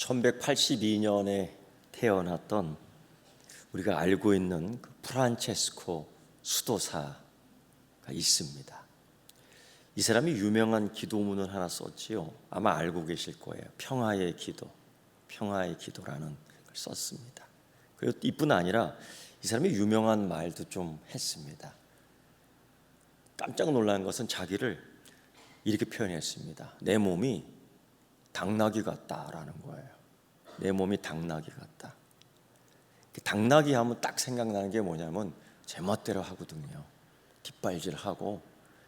1182년에 태어났던 우리가 알고 있는 그 프란체스코 수도사가 있습니다. 이 사람이 유명한 기도문을 하나 썼지요. 아마 알고 계실 거예요. 평화의 기도, 평화의 기도라는 걸 썼습니다. 그리고 이뿐 아니라 이 사람이 유명한 말도 좀 했습니다. 깜짝 놀란 것은 자기를 이렇게 표현했습니다. 내 몸이 당나귀 같다라는 거예요. 내 몸이 당나귀 같다. 당나귀 하면 딱 생각나는 게 뭐냐면 제멋대로 하거든요. 뒷발질하고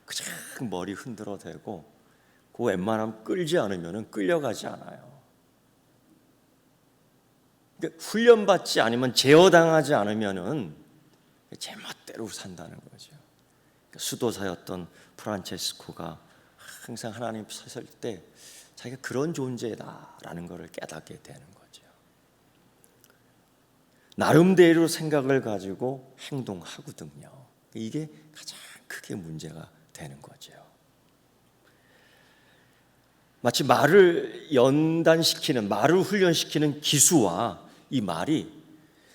그냥 머리 흔들어 대고 그 웬만하면 끌지 않으면 끌려가지 않아요. 그러니까 훈련받지 않으면 제어당하지 않으면 제멋대로 산다는 거죠. 그러니까 수도사였던 프란체스코가 항상 하나님 서실 때 자기가 그런 존재다라는 것을 깨닫게 되는 거죠. 나름대로 생각을 가지고 행동하거든요. 이게 가장 크게 문제가 되는 거죠. 마치 말을 연단시키는, 말을 훈련시키는 기수와 이 말이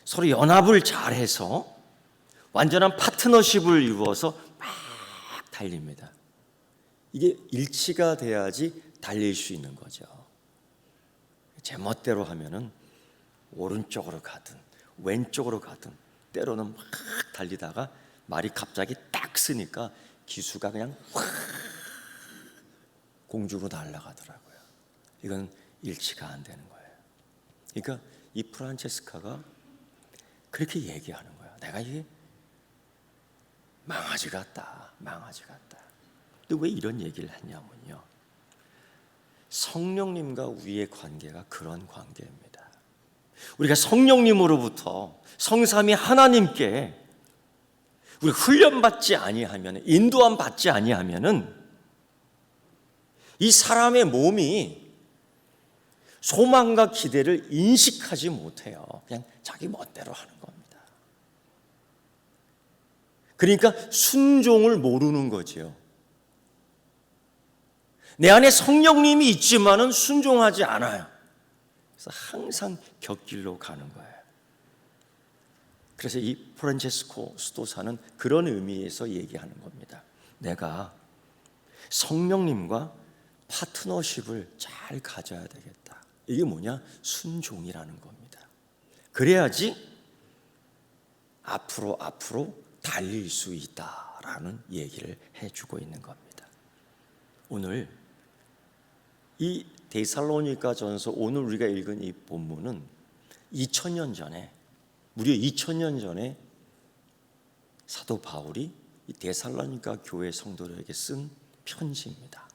서로 연합을 잘해서 완전한 파트너십을 이루어서 막 달립니다. 이게 일치가 돼야지 달릴 수 있는 거죠. 제멋대로 하면은 오른쪽으로 가든 왼쪽으로 가든 때로는 막 달리다가 말이 갑자기 딱 쓰니까 기수가 그냥 확 공중으로 날아가더라고요. 이건 일치가 안 되는 거예요. 그러니까 이 프란체스카가 그렇게 얘기하는 거야. 내가 이게 망아지 같다, 망아지 같다. 근데 왜 이런 얘기를 했냐면요, 성령님과 우리의 관계가 그런 관계입니다. 우리가 성령님으로부터 성삼위 하나님께 우리 훈련받지 아니하면, 인도함 받지 아니하면은 이 사람의 몸이 소망과 기대를 인식하지 못해요. 그냥 자기 멋대로 하는 겁니다. 그러니까 순종을 모르는 거죠. 내 안에 성령님이 있지만은 순종하지 않아요. 그래서 항상 곁길로 가는 거예요. 그래서 이 프란체스코 수도사는 그런 의미에서 얘기하는 겁니다. 내가 성령님과 파트너십을 잘 가져야 되겠다. 이게 뭐냐? 순종이라는 겁니다. 그래야지 앞으로 달릴 수 있다라는 얘기를 해주고 있는 겁니다. 오늘 이 데살로니가 전서, 오늘 우리가 읽은 이 본문은 2000년 전에, 무려 2000년 전에 사도 바울이 이 데살로니가 교회 성도들에게 쓴 편지입니다.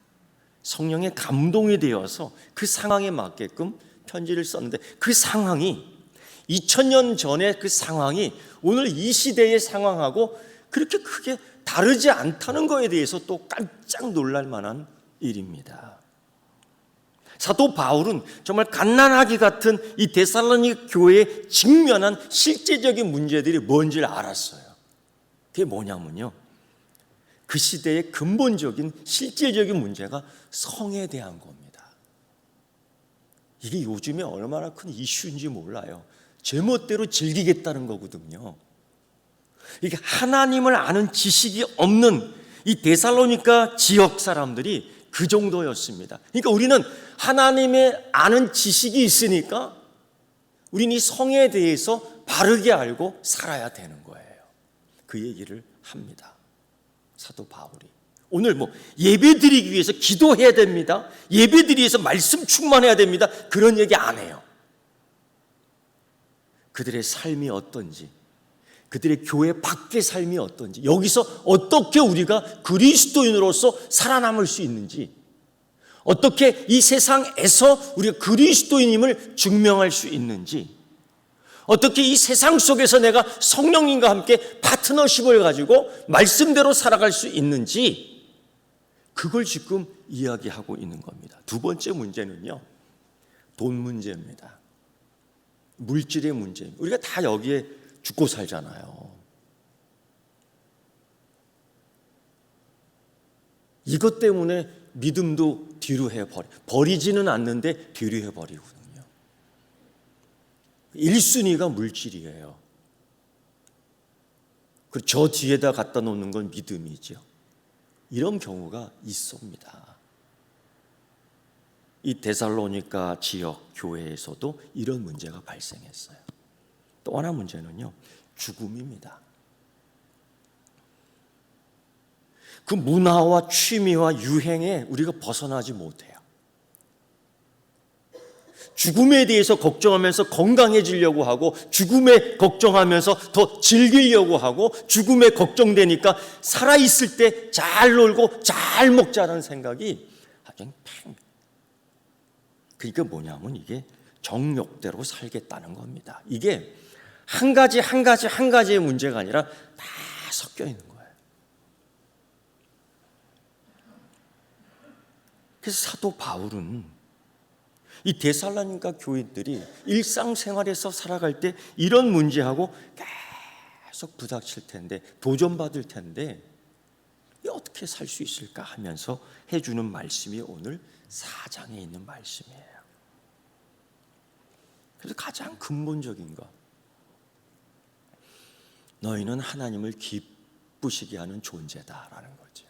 성령의 감동이 되어서 그 상황에 맞게끔 편지를 썼는데, 그 상황이 2000년 전의 그 상황이 오늘 이 시대의 상황하고 그렇게 크게 다르지 않다는 것에 대해서 또 깜짝 놀랄 만한 일입니다. 사도 바울은 정말 갓난아기 같은 이 데살로니가 교회에 직면한 실제적인 문제들이 뭔지를 알았어요. 그게 뭐냐면요, 그 시대의 근본적인 실질적인 문제가 성에 대한 겁니다. 이게 요즘에 얼마나 큰 이슈인지 몰라요. 제멋대로 즐기겠다는 거거든요. 이게 하나님을 아는 지식이 없는 이 데살로니가 지역 사람들이 그 정도였습니다. 그러니까 우리는 하나님의 아는 지식이 있으니까 우리는 이 성에 대해서 바르게 알고 살아야 되는 거예요. 그 얘기를 합니다, 사도 바울이. 오늘 예배 드리기 위해서 기도해야 됩니다, 예배 드리기 위해서 말씀 충만해야 됩니다, 그런 얘기 안 해요. 그들의 삶이 어떤지, 그들의 교회 밖의 삶이 어떤지, 여기서 어떻게 우리가 그리스도인으로서 살아남을 수 있는지, 어떻게 이 세상에서 우리가 그리스도인임을 증명할 수 있는지, 어떻게 이 세상 속에서 내가 성령님과 함께 파트너십을 가지고 말씀대로 살아갈 수 있는지, 그걸 지금 이야기하고 있는 겁니다. 두 번째 문제는요, 돈 문제입니다. 물질의 문제입니다. 우리가 다 여기에 죽고 살잖아요. 이것 때문에 믿음도 뒤로 해버리지는 않는데 뒤로 해버리거든요. 1순위가 물질이에요. 그리고 저 뒤에다 갖다 놓는 건 믿음이죠. 이런 경우가 있습니다. 이 데살로니가 지역 교회에서도 이런 문제가 발생했어요. 또 하나 문제는요, 죽음입니다. 그 문화와 취미와 유행에 우리가 벗어나지 못해요. 죽음에 대해서 걱정하면서 건강해지려고 하고, 죽음에 걱정하면서 더 즐기려고 하고, 죽음에 걱정되니까 살아있을 때 잘 놀고 잘 먹자는 생각이 아주 팽. 그러니까 뭐냐면 이게 정욕대로 살겠다는 겁니다. 이게 한 가지의 문제가 아니라 다 섞여 있는 거예요. 그래서 사도 바울은 이 데살로니가 교인들이 일상생활에서 살아갈 때 이런 문제하고 계속 부닥칠 텐데, 도전받을 텐데 어떻게 살 수 있을까 하면서 해주는 말씀이 오늘 4장에 있는 말씀이에요. 그래서 가장 근본적인 것, 너희는 하나님을 기쁘시게 하는 존재다라는 거죠.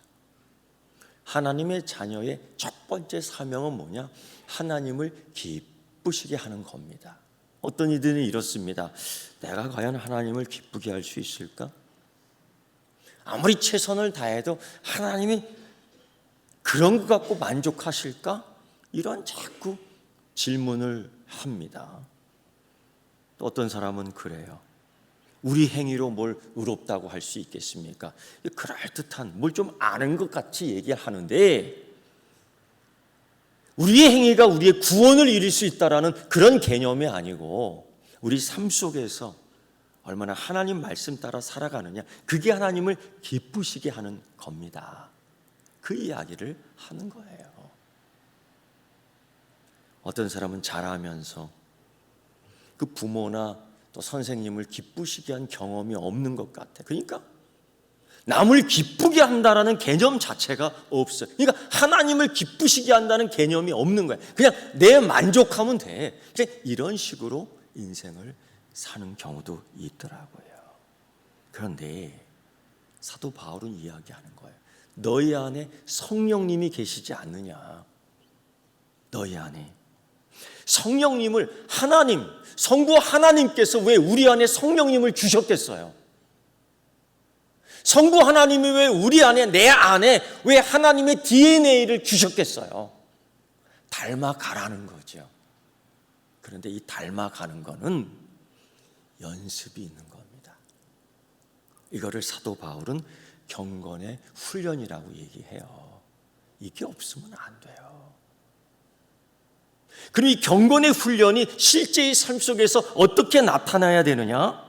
하나님의 자녀의 첫 번째 사명은 뭐냐? 하나님을 기쁘시게 하는 겁니다. 어떤 이들은 이렇습니다. 내가 과연 하나님을 기쁘게 할 수 있을까? 아무리 최선을 다해도 하나님이 그런 것 갖고 만족하실까? 이런 자꾸 질문을 합니다. 또 어떤 사람은 그래요. 우리 행위로 뭘 의롭다고 할 수 있겠습니까? 그럴듯한 뭘 좀 아는 것 같이 얘기하는데, 우리의 행위가 우리의 구원을 이룰 수 있다라는 그런 개념이 아니고, 우리 삶 속에서 얼마나 하나님 말씀 따라 살아가느냐, 그게 하나님을 기쁘시게 하는 겁니다. 그 이야기를 하는 거예요. 어떤 사람은 자라면서 그 부모나 또 선생님을 기쁘시게 한 경험이 없는 것 같아. 그러니까 남을 기쁘게 한다라는 개념 자체가 없어요. 그러니까 하나님을 기쁘시게 한다는 개념이 없는 거예요. 그냥 내 만족하면 돼. 이런 식으로 인생을 사는 경우도 있더라고요. 그런데 사도 바울은 이야기하는 거예요. 너희 안에 성령님이 계시지 않느냐. 너희 안에 성령님을, 하나님, 성부 하나님께서 왜 우리 안에 성령님을 주셨겠어요? 성부 하나님이 왜 우리 안에, 내 안에 왜 하나님의 DNA를 주셨겠어요? 닮아가라는 거죠. 그런데 이 닮아가는 거는 연습이 있는 겁니다. 이거를 사도 바울은 경건의 훈련이라고 얘기해요. 이게 없으면 안 돼요. 그럼 이 경건의 훈련이 실제의 삶 속에서 어떻게 나타나야 되느냐?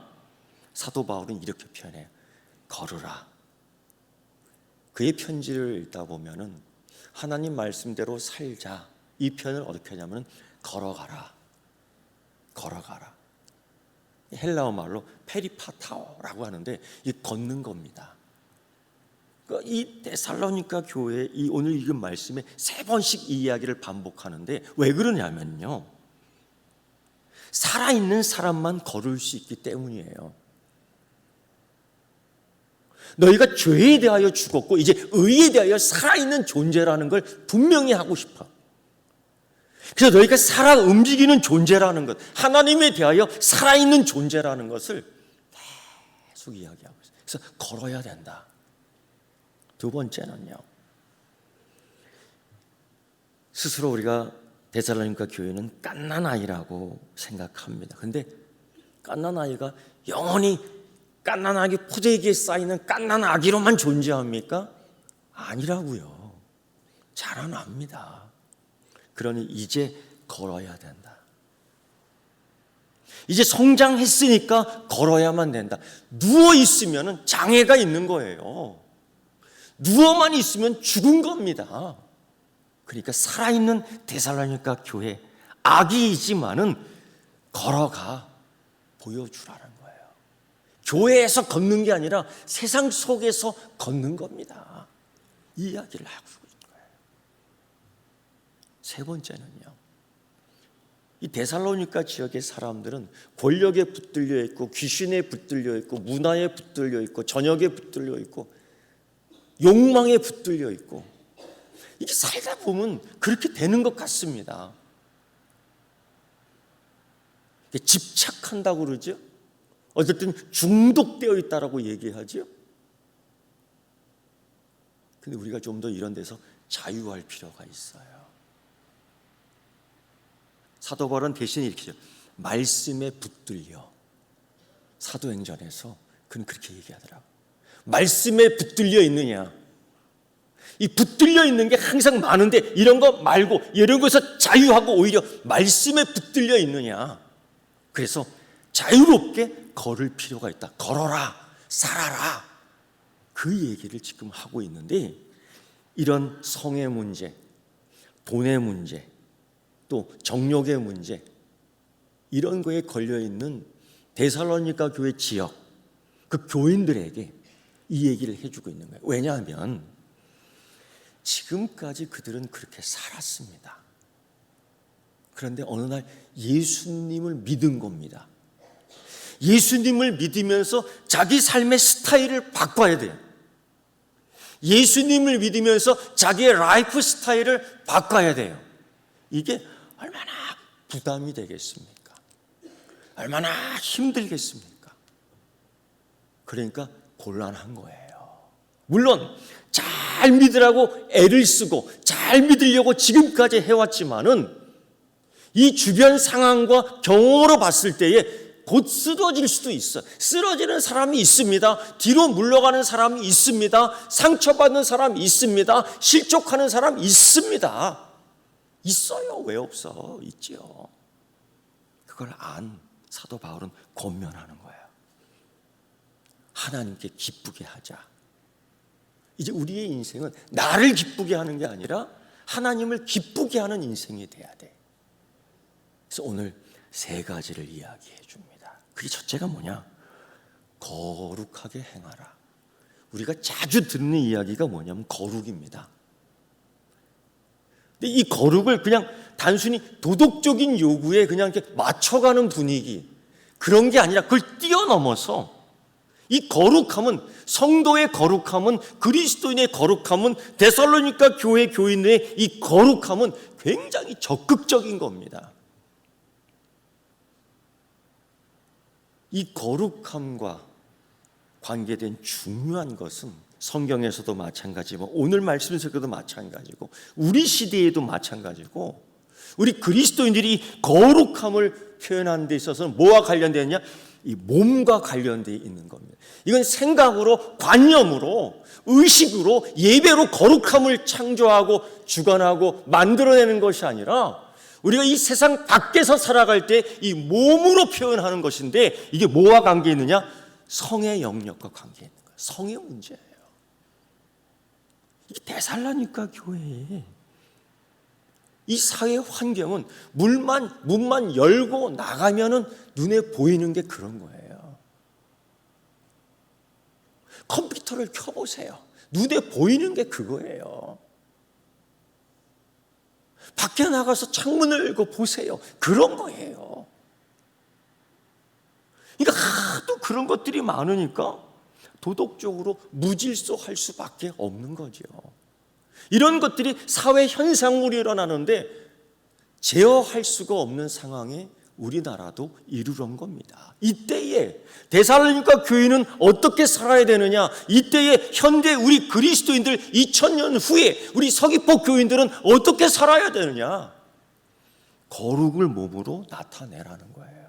사도 바울은 이렇게 표현해요. 걸으라. 그의 편지를 읽다 보면은 하나님 말씀대로 살자, 이 표현을 어떻게 하냐면 걸어가라. 걸어가라. 헬라어 말로 페리파타오라고 하는데 이 걷는 겁니다. 이 데살로니가 교회 이 오늘 읽은 말씀에 3번씩 이 이야기를 반복하는데 왜 그러냐면요, 살아있는 사람만 걸을 수 있기 때문이에요. 너희가 죄에 대하여 죽었고 이제 의에 대하여 살아있는 존재라는 걸 분명히 하고 싶어. 그래서 너희가 살아 움직이는 존재라는 것, 하나님에 대하여 살아있는 존재라는 것을 계속 이야기하고 있어요. 그래서 걸어야 된다. 두 번째는요, 스스로 우리가 데살로니가 교회는 갓난아이라고 생각합니다. 그런데 갓난아이가 영원히 갓난아기 포대기에 쌓이는 갓난아기로만 존재합니까? 아니라고요. 자라납니다. 그러니 이제 걸어야 된다. 이제 성장했으니까 걸어야만 된다. 누워있으면 장애가 있는 거예요. 누워만 있으면 죽은 겁니다. 그러니까 살아있는 데살로니가 교회, 아기이지만은 걸어가 보여주라는 거예요. 교회에서 걷는 게 아니라 세상 속에서 걷는 겁니다. 이 이야기를 하고 있는 거예요. 세 번째는요, 이 데살로니가 지역의 사람들은 권력에 붙들려 있고 귀신에 붙들려 있고 문화에 붙들려 있고 전역에 붙들려 있고 욕망에 붙들려 있고 이게 살다 보면 그렇게 되는 것 같습니다. 집착한다고 그러죠. 어쨌든 중독되어 있다라고 얘기하죠. 근데 우리가 좀 더 이런 데서 자유할 필요가 있어요. 사도 바울은 대신 이렇게 말씀에 붙들려. 사도행전에서 그는 그렇게 얘기하더라고요. 말씀에 붙들려 있느냐. 이 붙들려 있는 게 항상 많은데 이런 거 말고 이런 것에서 자유하고 오히려 말씀에 붙들려 있느냐. 그래서 자유롭게 걸을 필요가 있다. 걸어라, 살아라. 그 얘기를 지금 하고 있는데 이런 성의 문제, 돈의 문제, 또 정욕의 문제 이런 거에 걸려있는 데살로니가 교회 지역 그 교인들에게 이 얘기를 해주고 있는 거예요. 왜냐하면 지금까지 그들은 그렇게 살았습니다. 그런데 어느 날 예수님을 믿은 겁니다. 예수님을 믿으면서 자기 삶의 스타일을 바꿔야 돼요. 예수님을 믿으면서 자기의 라이프 스타일을 바꿔야 돼요. 이게 얼마나 부담이 되겠습니까? 얼마나 힘들겠습니까? 그러니까 곤란한 거예요. 물론 잘 믿으라고 애를 쓰고 잘 믿으려고 지금까지 해왔지만은 이 주변 상황과 경험으로 봤을 때에 곧 쓰러질 수도 있어. 쓰러지는 사람이 있습니다. 뒤로 물러가는 사람이 있습니다. 상처받는 사람이 있습니다. 실족하는 사람이 있습니다. 있어요. 왜 없어? 있지요. 그걸 안 사도 바울은 권면하는 거예요. 하나님께 기쁘게 하자. 이제 우리의 인생은 나를 기쁘게 하는 게 아니라 하나님을 기쁘게 하는 인생이 돼야 돼. 그래서 오늘 세 가지를 이야기해 줍니다. 그게 첫째가 뭐냐? 거룩하게 행하라. 우리가 자주 듣는 이야기가 뭐냐면 거룩입니다. 근데 이 거룩을 그냥 단순히 도덕적인 요구에 그냥 이렇게 맞춰가는 분위기 그런 게 아니라 그걸 뛰어넘어서 이 거룩함은 성도의 거룩함은 그리스도인의 거룩함은 데살로니가 교회 교인의 이 거룩함은 굉장히 적극적인 겁니다. 이 거룩함과 관계된 중요한 것은 성경에서도 마찬가지고 오늘 말씀 속에도 마찬가지고 우리 시대에도 마찬가지고 우리 그리스도인들이 거룩함을 표현하는 데 있어서는 뭐와 관련되느냐? 이 몸과 관련되어 있는 겁니다. 이건 생각으로, 관념으로, 의식으로, 예배로 거룩함을 창조하고 주관하고 만들어내는 것이 아니라 우리가 이 세상 밖에서 살아갈 때 이 몸으로 표현하는 것인데 이게 뭐와 관계 있느냐? 성의 영역과 관계 있는 거예요. 성의 문제예요. 이게 데살로니가 교회에 이 사회 환경은 문만 열고 나가면은 눈에 보이는 게 그런 거예요. 컴퓨터를 켜보세요. 눈에 보이는 게 그거예요. 밖에 나가서 창문을 열고 보세요. 그런 거예요. 그러니까 하도 그런 것들이 많으니까 도덕적으로 무질서할 수밖에 없는 거죠. 이런 것들이 사회 현상으로 일어나는데 제어할 수가 없는 상황에 우리나라도 이르는 겁니다. 이때에 데살로니가 교인은 어떻게 살아야 되느냐? 이때에 현대 우리 그리스도인들 2000년 후에 우리 서귀포 교인들은 어떻게 살아야 되느냐? 거룩을 몸으로 나타내라는 거예요.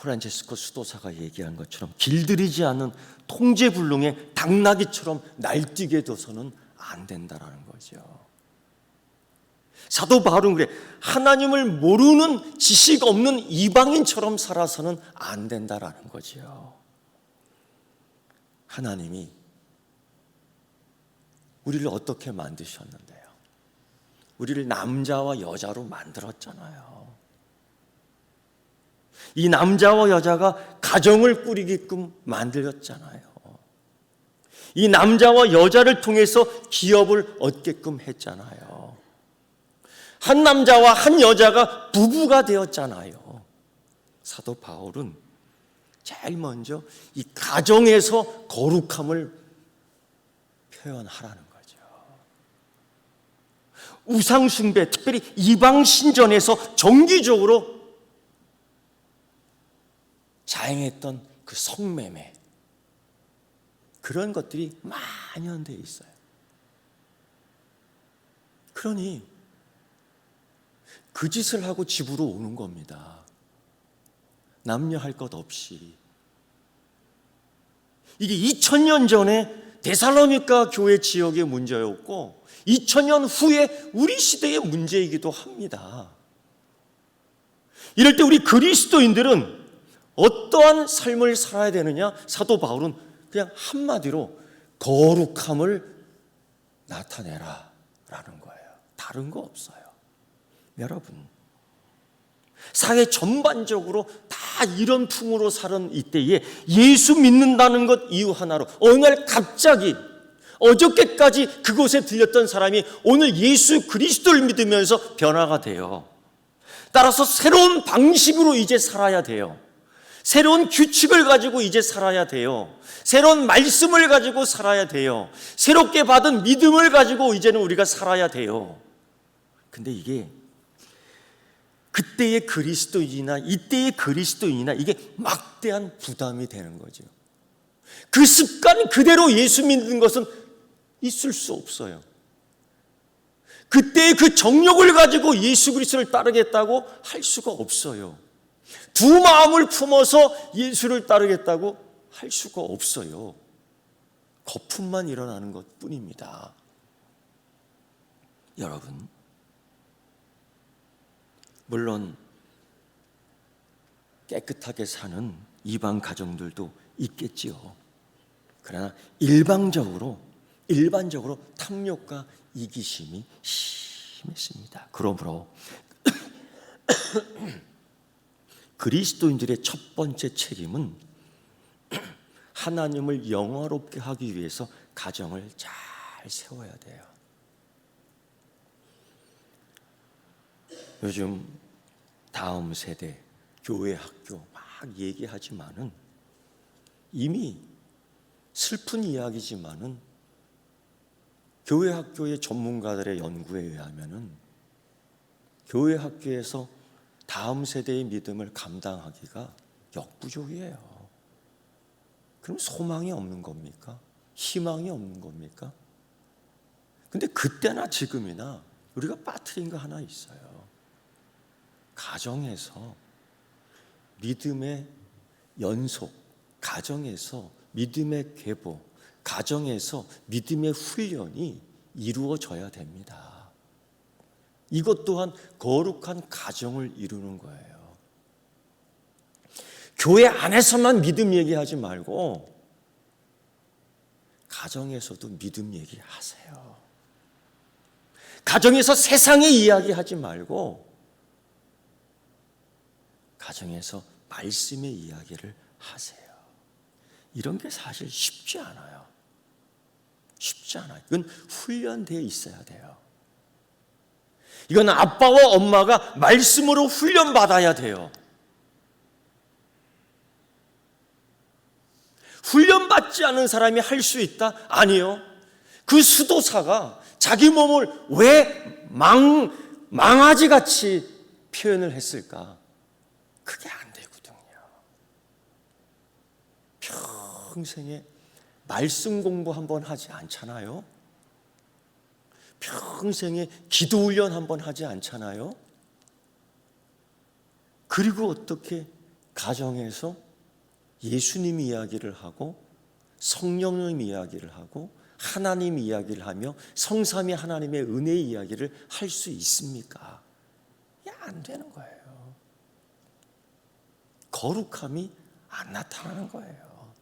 프란체스코 수도사가 얘기한 것처럼 길들이지 않는 통제불능의 당나귀처럼 날뛰게 둬서는 안 된다라는 거죠. 사도 바울은 그래, 하나님을 모르는 지식 없는 이방인처럼 살아서는 안 된다라는 거죠. 하나님이 우리를 어떻게 만드셨는데요? 우리를 남자와 여자로 만들었잖아요. 이 남자와 여자가 가정을 꾸리게끔 만들었잖아요. 이 남자와 여자를 통해서 기업을 얻게끔 했잖아요. 한 남자와 한 여자가 부부가 되었잖아요. 사도 바울은 제일 먼저 이 가정에서 거룩함을 표현하라는 거죠. 우상숭배, 특별히 이방 신전에서 정기적으로 자행했던 그 성매매, 그런 것들이 만연되어 있어요. 그러니 그 짓을 하고 집으로 오는 겁니다. 남녀 할 것 없이. 이게 2000년 전에 데살로니가 교회 지역의 문제였고 2000년 후에 우리 시대의 문제이기도 합니다. 이럴 때 우리 그리스도인들은 어떠한 삶을 살아야 되느냐? 사도 바울은 그냥 한마디로 거룩함을 나타내라 라는 거예요. 다른 거 없어요. 여러분, 사회 전반적으로 다 이런 풍으로 사는 이때에 예수 믿는다는 것 이유 하나로 어느 날 갑자기 어저께까지 그곳에 들렸던 사람이 오늘 예수 그리스도를 믿으면서 변화가 돼요. 따라서 새로운 방식으로 이제 살아야 돼요. 새로운 규칙을 가지고 이제 살아야 돼요. 새로운 말씀을 가지고 살아야 돼요. 새롭게 받은 믿음을 가지고 이제는 우리가 살아야 돼요. 근데 이게 그때의 그리스도인이나 이때의 그리스도인이나 이게 막대한 부담이 되는 거죠. 그 습관 그대로 예수 믿는 것은 있을 수 없어요. 그때의 그 정욕을 가지고 예수 그리스도를 따르겠다고 할 수가 없어요. 두 마음을 품어서 예수를 따르겠다고 할 수가 없어요. 거품만 일어나는 것 뿐입니다. 여러분, 물론 깨끗하게 사는 이방 가정들도 있겠지요. 그러나 일반적으로 탐욕과 이기심이 심했습니다. 그러므로 그리스도인들의 첫 번째 책임은 하나님을 영화롭게 하기 위해서 가정을 잘 세워야 돼요. 요즘 다음 세대, 교회 학교 막 얘기하지만은 이미 슬픈 이야기지만은 교회 학교의 전문가들의 연구에 의하면은 교회 학교에서 다음 세대의 믿음을 감당하기가 역부족이에요. 그럼 소망이 없는 겁니까? 희망이 없는 겁니까? 근데 그때나 지금이나 우리가 빠뜨린 거 하나 있어요. 가정에서 믿음의 연속, 가정에서 믿음의 계보, 가정에서 믿음의 훈련이 이루어져야 됩니다. 이것 또한 거룩한 가정을 이루는 거예요. 교회 안에서만 믿음 얘기하지 말고 가정에서도 믿음 얘기하세요. 가정에서 세상의 이야기하지 말고 가정에서 말씀의 이야기를 하세요. 이런 게 사실 쉽지 않아요. 쉽지 않아요. 이건 훈련되어 있어야 돼요. 이건 아빠와 엄마가 말씀으로 훈련받아야 돼요. 훈련받지 않은 사람이 할 수 있다? 아니요. 그 수도사가 자기 몸을 왜 망아지같이 표현을 했을까? 그게 안 되거든요. 평생에 말씀 공부 한번 하지 않잖아요. 평생에 기도 훈련 한번 하지 않잖아요. 그리고 어떻게 가정에서 예수님 이야기를 하고 성령님 이야기를 하고 하나님 이야기를 하며 성삼위 하나님의 은혜 이야기를 할 수 있습니까? 안 되는 거예요. 거룩함이 안 나타나는 거예요.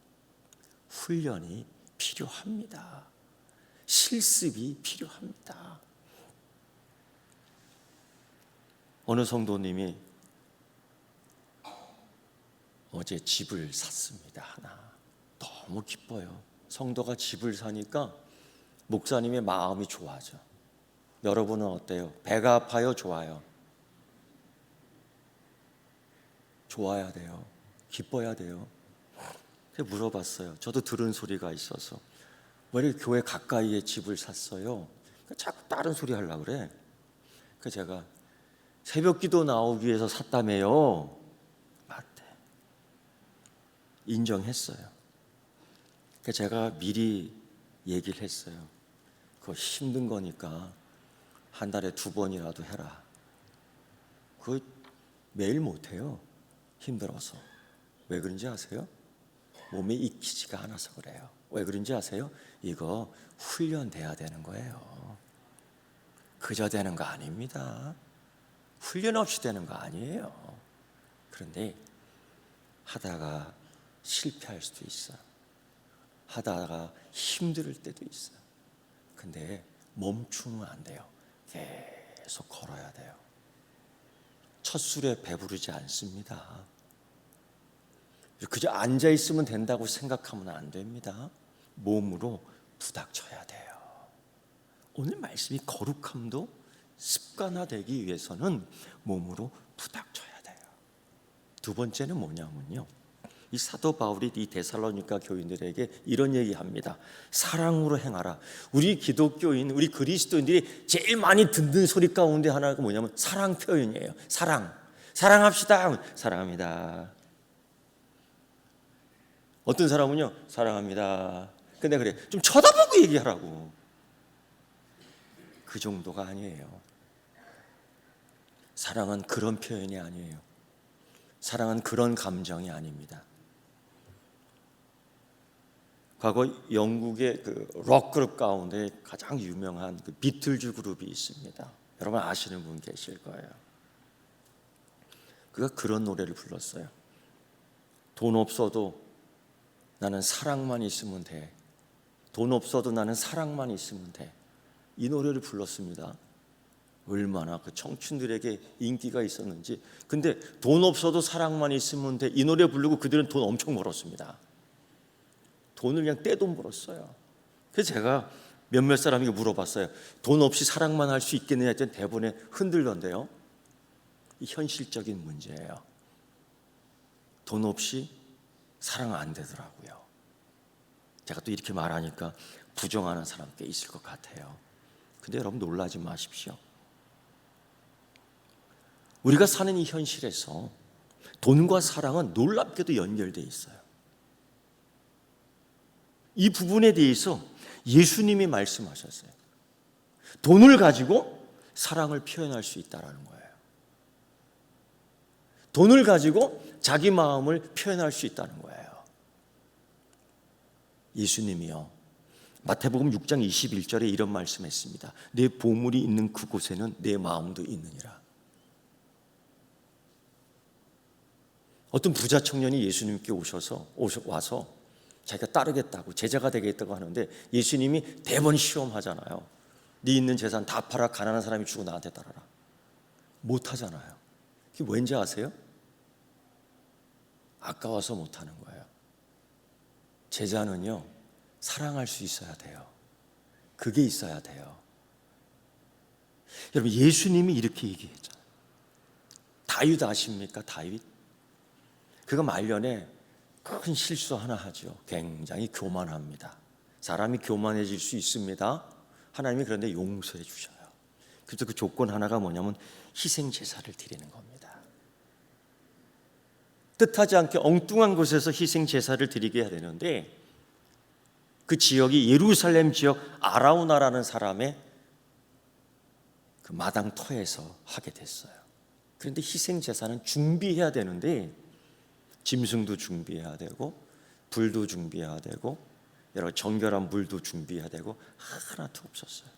훈련이 필요합니다. 실습이 필요합니다. 어느 성도님이 어제 집을 샀습니다. 하나. 너무 기뻐요. 성도가 집을 사니까 목사님의 마음이 좋아져. 여러분은 어때요? 배가 아파요? 좋아요? 좋아야 돼요. 기뻐야 돼요. 그래서 물어봤어요. 저도 들은 소리가 있어서 왜 이렇게 교회 가까이에 집을 샀어요? 자꾸 다른 소리 하려고 그래. 그래서 제가 새벽 기도 나오기 위해서 샀다며요. 맞대. 인정했어요. 그래서 제가 미리 얘기를 했어요. 그거 힘든 거니까 한 달에 2번이라도 해라. 그거 매일 못해요. 힘들어서. 왜 그런지 아세요? 몸에 익히지가 않아서 그래요. 왜 그런지 아세요? 이거 훈련돼야 되는 거예요. 그저 되는 거 아닙니다. 훈련 없이 되는 거 아니에요. 그런데 하다가 실패할 수도 있어. 하다가 힘들 때도 있어. 근데 멈추면 안 돼요. 계속 걸어야 돼요. 첫 술에 배부르지 않습니다. 그저 앉아 있으면 된다고 생각하면 안 됩니다. 몸으로 부닥쳐야 돼요. 오늘 말씀이 거룩함도 습관화되기 위해서는 몸으로 부닥쳐야 돼요. 두 번째는 뭐냐면요, 이 사도 바울이 이 데살로니가 교인들에게 이런 얘기합니다. 사랑으로 행하라. 우리 기독교인, 우리 그리스도인들이 제일 많이 듣는 소리 가운데 하나가 뭐냐면 사랑 표현이에요. 사랑합시다. 사랑합니다. 어떤 사람은요, 사랑합니다. 근데 그래, 좀 쳐다보고 얘기하라고. 그 정도가 아니에요. 사랑은 그런 표현이 아니에요. 사랑은 그런 감정이 아닙니다. 과거 영국의 그 록그룹 가운데 가장 유명한 그 비틀즈 그룹이 있습니다. 여러분 아시는 분 계실 거예요. 그가 그런 노래를 불렀어요. 돈 없어도 나는 사랑만 있으면 돼. 돈 없어도 나는 사랑만 있으면 돼. 이 노래를 불렀습니다. 얼마나 그 청춘들에게 인기가 있었는지. 근데 돈 없어도 사랑만 있으면 돼. 이 노래 부르고 그들은 돈 엄청 벌었습니다. 돈을 그냥 떼돈 벌었어요. 그래서 제가 몇몇 사람에게 물어봤어요. 돈 없이 사랑만 할 수 있겠느냐 했더니 대부분에 흔들던데요. 이 현실적인 문제예요. 돈 없이 사랑 안 되더라고요. 제가 또 이렇게 말하니까 부정하는 사람 꽤 있을 것 같아요. 근데 여러분 놀라지 마십시오. 우리가 사는 이 현실에서 돈과 사랑은 놀랍게도 연결되어 있어요. 이 부분에 대해서 예수님이 말씀하셨어요. 돈을 가지고 사랑을 표현할 수 있다는 거예요. 돈을 가지고 자기 마음을 표현할 수 있다는 거예요. 예수님이요, 마태복음 6장 21절에 이런 말씀했습니다. 내 보물이 있는 그곳에는 내 마음도 있느니라. 어떤 부자 청년이 예수님께 와서 자기가 따르겠다고, 제자가 되겠다고 하는데 예수님이 대번 시험하잖아요. 네 있는 재산 다 팔아 가난한 사람이 주고 나한테 따라라. 못하잖아요. 그게 왠지 아세요? 아까워서 못하는 거예요. 제자는요, 사랑할 수 있어야 돼요. 그게 있어야 돼요. 여러분, 예수님이 이렇게 얘기했잖아요. 다윗 아십니까? 다윗? 그가 말년에 큰 실수 하나 하죠. 굉장히 교만합니다. 사람이 교만해질 수 있습니다. 하나님이 그런데 용서해 주셔요. 그래서 그 조건 하나가 뭐냐면 희생 제사를 드리는 겁니다. 뜻하지 않게 엉뚱한 곳에서 희생 제사를 드리게 해야 되는데 그 지역이 예루살렘 지역 아라우나라는 사람의 그 마당터에서 하게 됐어요. 그런데 희생 제사는 준비해야 되는데 짐승도 준비해야 되고 불도 준비해야 되고 여러 정결한 물도 준비해야 되고 하나도 없었어요.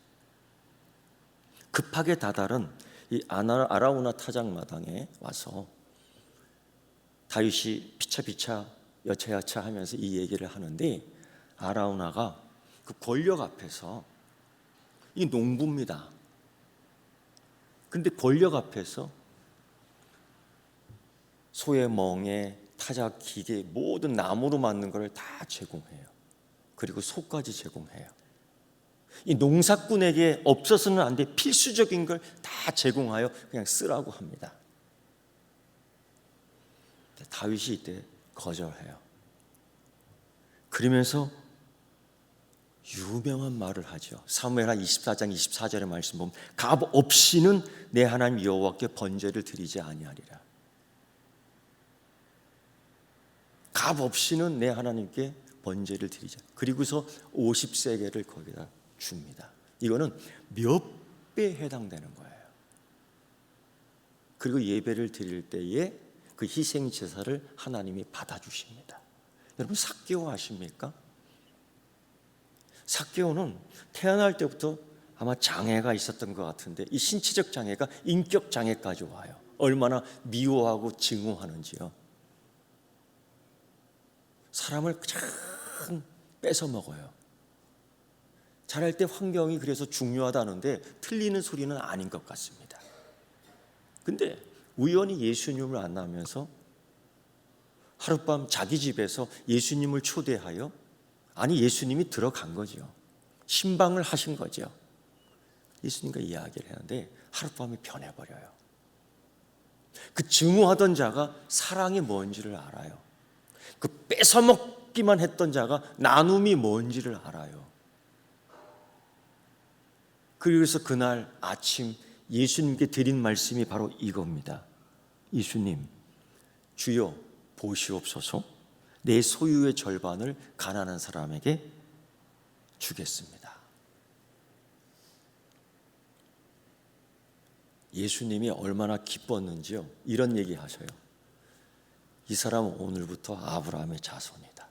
급하게 다달은 이 아라우나 타작마당에 와서 다윗이 피차피차 여차여차 하면서 이 얘기를 하는데 아라우나가 그 권력 앞에서, 이 농부입니다. 그런데 권력 앞에서 소의 멍에 타작 기계 모든 나무로 만든 것을 다 제공해요. 그리고 소까지 제공해요. 이 농사꾼에게 없어서는 안 돼 필수적인 걸 다 제공하여 그냥 쓰라고 합니다. 다윗이 이때 거절해요. 그러면서 유명한 말을 하죠. 사무엘하 24장 24절의 말씀 보면 값 없이는 내 하나님 여호와께 번제를 드리지 아니하리라. 값 없이는 내 하나님께 번제를 드리자. 그리고서 50세겔을 거기다 줍니다. 이거는 몇 배에 해당되는 거예요. 그리고 예배를 드릴 때에 그 희생 제사를 하나님이 받아주십니다. 여러분 삭개오 아십니까? 삭개오는 태어날 때부터 아마 장애가 있었던 것 같은데 이 신체적 장애가 인격 장애까지 와요. 얼마나 미워하고 증오하는지요. 사람을 참 뺏어 먹어요. 자랄 때 환경이 그래서 중요하다는데 틀리는 소리는 아닌 것 같습니다. 근데 우연히 예수님을 만나면서 하룻밤 자기 집에서 예수님을 초대하여 예수님이 들어간 거죠. 신방을 하신 거죠. 예수님과 이야기를 하는데 하룻밤에 변해버려요. 그 증오하던 자가 사랑이 뭔지를 알아요. 그 뺏어먹기만 했던 자가 나눔이 뭔지를 알아요. 그래서 그날 아침 예수님께 드린 말씀이 바로 이겁니다. 예수님, 주여 보시옵소서. 내 소유의 절반을 가난한 사람에게 주겠습니다. 예수님이 얼마나 기뻤는지요. 이런 얘기 하셔요. 이 사람은 오늘부터 아브라함의 자손이다.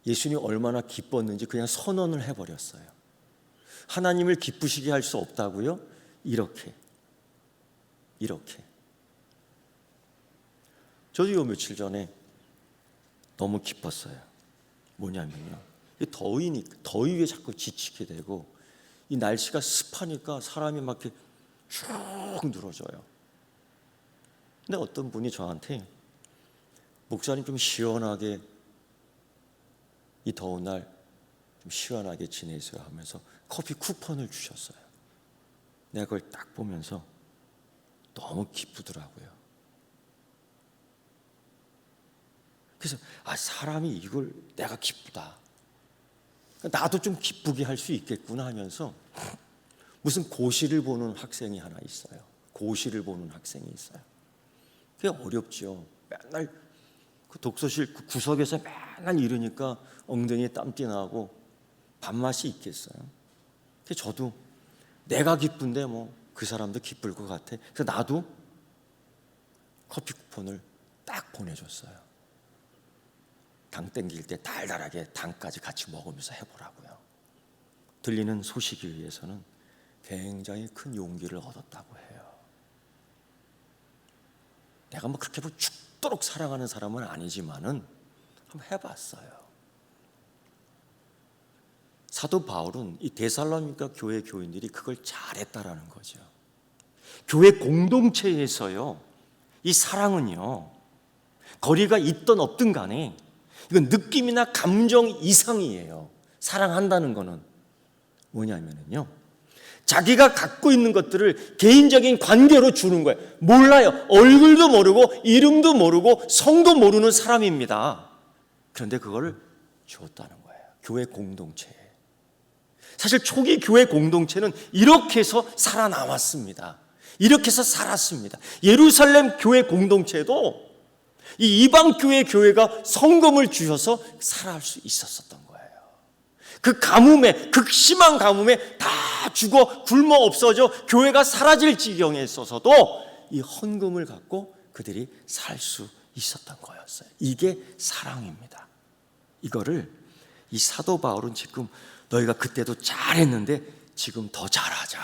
예수님이 얼마나 기뻤는지 그냥 선언을 해버렸어요. 하나님을 기쁘시게 할 수 없다고요? 이렇게. 저도 요 며칠 전에 너무 기뻤어요. 뭐냐면요, 더위에 자꾸 지치게 되고 이 날씨가 습하니까 사람이 막 이렇게 쭉 늘어져요. 근데 어떤 분이 저한테 목사님 좀 시원하게 이 더운 날 좀 시원하게 지내세요 하면서 커피 쿠폰을 주셨어요. 내가 그걸 딱 보면서 너무 기쁘더라고요. 그래서 사람이 이걸 내가 기쁘다, 나도 좀 기쁘게 할 수 있겠구나 하면서 무슨 고시를 보는 학생이 하나 있어요. 고시를 보는 학생이 있어요. 그게 어렵죠. 맨날 그 독서실 그 구석에서 맨날 이러니까 엉덩이에 땀띠 나고 밥맛이 있겠어요. 그래서 저도 내가 기쁜데 뭐 그 사람도 기쁠 것 같아. 그래서 나도 커피 쿠폰을 딱 보내줬어요. 당 땡길 때 달달하게 당까지 같이 먹으면서 해보라고요. 들리는 소식에 의해서는 굉장히 큰 용기를 얻었다고 해요. 내가 뭐 그렇게 죽도록 사랑하는 사람은 아니지만은 한번 해봤어요. 사도 바울은 이 데살로니가 교회 교인들이 그걸 잘했다라는 거죠. 교회 공동체에서요, 이 사랑은요, 거리가 있든 없든 간에 이건 느낌이나 감정 이상이에요. 사랑한다는 거는 뭐냐면요, 자기가 갖고 있는 것들을 개인적인 관계로 주는 거예요. 몰라요. 얼굴도 모르고 이름도 모르고 성도 모르는 사람입니다. 그런데 그걸 줬다는 거예요. 교회 공동체에. 사실 초기 교회 공동체는 이렇게 해서 살아남았습니다. 이렇게 해서 살았습니다. 예루살렘 교회 공동체도 이 이방 교회가 성금을 주셔서 살아갈 수 있었던 거예요. 그 가뭄에, 극심한 가뭄에 다 죽어 굶어 없어져 교회가 사라질 지경에 있어서도 이 헌금을 갖고 그들이 살 수 있었던 거였어요. 이게 사랑입니다. 이거를 이 사도 바울은 지금 너희가 그때도 잘했는데 지금 더 잘하자.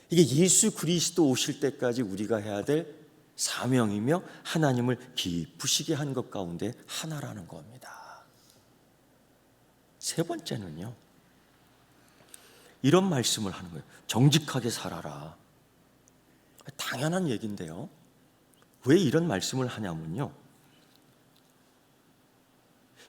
이게 예수 그리스도 오실 때까지 우리가 해야 될 사명이며 하나님을 기쁘시게 하는 것 가운데 하나라는 겁니다. 세 번째는요, 이런 말씀을 하는 거예요. 정직하게 살아라. 당연한 얘기인데요, 왜 이런 말씀을 하냐면요,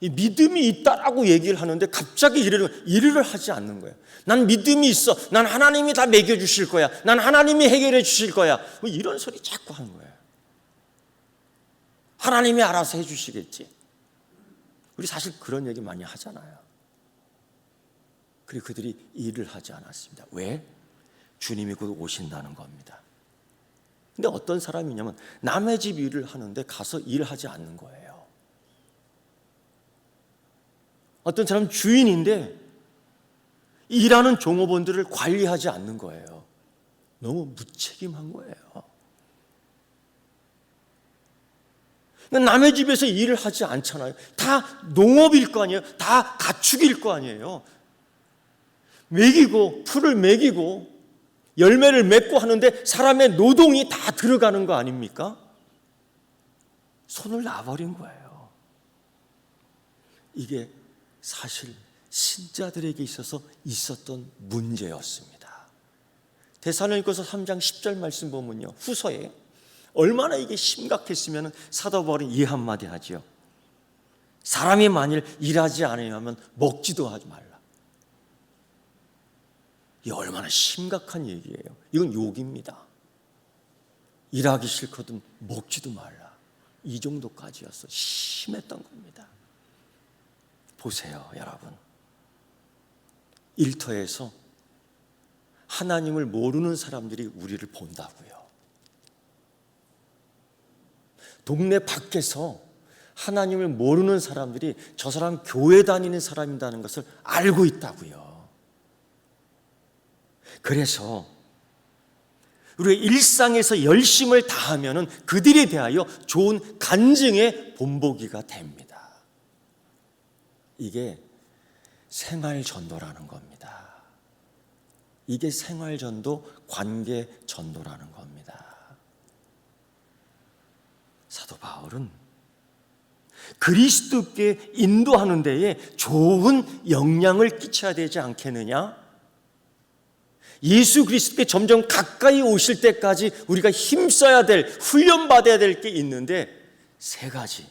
이 믿음이 있다라고 얘기를 하는데 갑자기 일을 하지 않는 거예요. 난 믿음이 있어. 난 하나님이 다 먹여주실 거야. 난 하나님이 해결해 주실 거야. 뭐 이런 소리 자꾸 하는 거예요. 하나님이 알아서 해주시겠지. 우리 사실 그런 얘기 많이 하잖아요. 그리고 그들이 일을 하지 않았습니다. 왜? 주님이 곧 오신다는 겁니다. 근데 어떤 사람이냐면 남의 집 일을 하는데 가서 일하지 않는 거예요. 어떤 사람은 주인인데 일하는 종업원들을 관리하지 않는 거예요. 너무 무책임한 거예요. 남의 집에서 일을 하지 않잖아요. 다 농업일 거 아니에요. 다 가축일 거 아니에요. 먹이고 풀을 먹이고 열매를 맺고 하는데 사람의 노동이 다 들어가는 거 아닙니까? 손을 놔버린 거예요. 이게 사실 신자들에게 있어서 있었던 문제였습니다. 데살로니가서 3장 10절 말씀 보면요, 후서에 얼마나 이게 심각했으면 사도 바울은 이 한마디 하지요. 사람이 만일 일하지 않으면 먹지도 하지 말라. 이게 얼마나 심각한 얘기예요. 이건 욕입니다. 일하기 싫거든 먹지도 말라. 이 정도까지였어. 심했던 겁니다. 보세요, 여러분. 일터에서 하나님을 모르는 사람들이 우리를 본다고요. 동네 밖에서 하나님을 모르는 사람들이 저 사람 교회 다니는 사람이라는 것을 알고 있다고요. 그래서 우리의 일상에서 열심을 다하면 그들에 대하여 좋은 간증의 본보기가 됩니다. 이게 생활전도라는 겁니다. 이게 생활전도, 관계전도라는 겁니다. 사도 바울은 그리스도께 인도하는 데에 좋은 영향을 끼쳐야 되지 않겠느냐? 예수 그리스도께 점점 가까이 오실 때까지 우리가 힘써야 될, 훈련받아야 될 게 있는데 세 가지,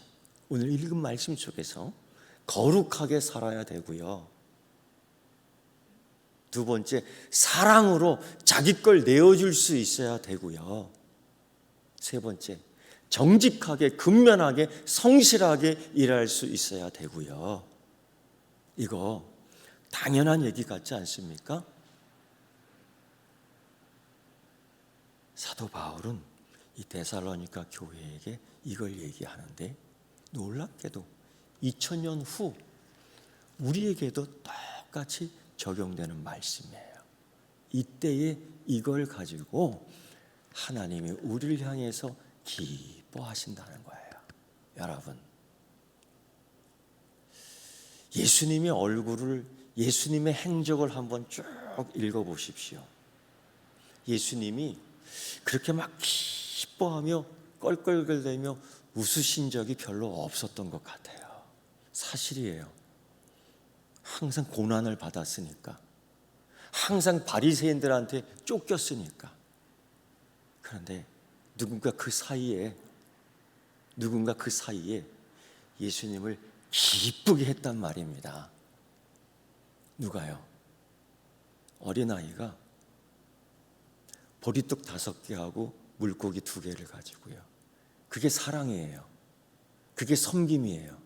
오늘 읽은 말씀 속에서 거룩하게 살아야 되고요. 두 번째, 사랑으로 자기 걸 내어줄 수 있어야 되고요. 세 번째, 정직하게, 근면하게, 성실하게 일할 수 있어야 되고요. 이거 당연한 얘기 같지 않습니까? 사도 바울은 이 데살로니가 교회에게 이걸 얘기하는데 놀랍게도 2000년 후 우리에게도 똑같이 적용되는 말씀이에요. 이때에 이걸 가지고 하나님이 우리를 향해서 기뻐하신다는 거예요. 여러분, 예수님의 얼굴을, 예수님의 행적을 한번 쭉 읽어보십시오. 예수님이 그렇게 막 기뻐하며 껄껄거리며 웃으신 적이 별로 없었던 것 같아요. 사실이에요. 항상 고난을 받았으니까, 항상 바리새인들한테 쫓겼으니까. 그런데 누군가 그 사이에 예수님을 기쁘게 했단 말입니다. 누가요? 어린아이가 보리떡 5개하고 물고기 2개를 가지고요. 그게 사랑이에요. 그게 섬김이에요.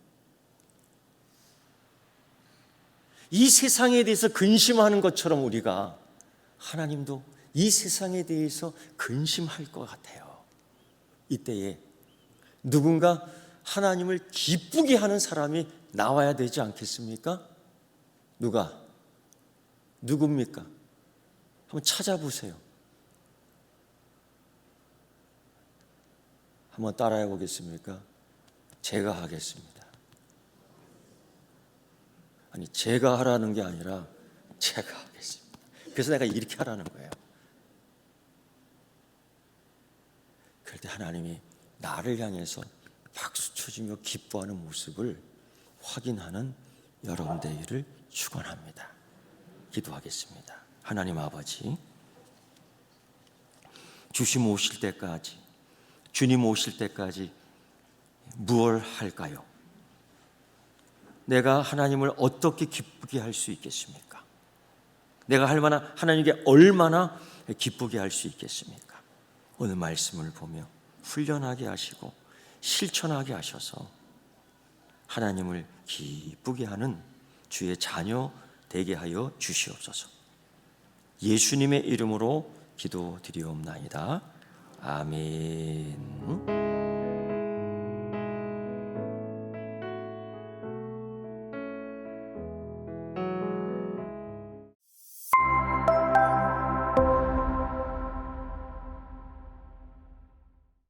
이 세상에 대해서 근심하는 것처럼 우리가 하나님도 이 세상에 대해서 근심할 것 같아요. 이때에 누군가 하나님을 기쁘게 하는 사람이 나와야 되지 않겠습니까? 누굽니까? 한번 찾아보세요. 한번 따라해 보겠습니까? 제가 하겠습니다. 아니, 제가 하라는 게 아니라 제가 하겠습니다. 그래서 내가 이렇게 하라는 거예요. 그럴 때 하나님이 나를 향해서 박수 쳐주며 기뻐하는 모습을 확인하는 여러분 되기를 축원합니다. 기도하겠습니다. 하나님 아버지, 주님 오실 때까지 무엇을 할까요? 내가 하나님을 어떻게 기쁘게 할 수 있겠습니까? 내가 할 만한 하나님께 얼마나 기쁘게 할 수 있겠습니까? 오늘 말씀을 보며 훈련하게 하시고 실천하게 하셔서 하나님을 기쁘게 하는 주의 자녀 되게 하여 주시옵소서. 예수님의 이름으로 기도드리옵나이다. 아멘.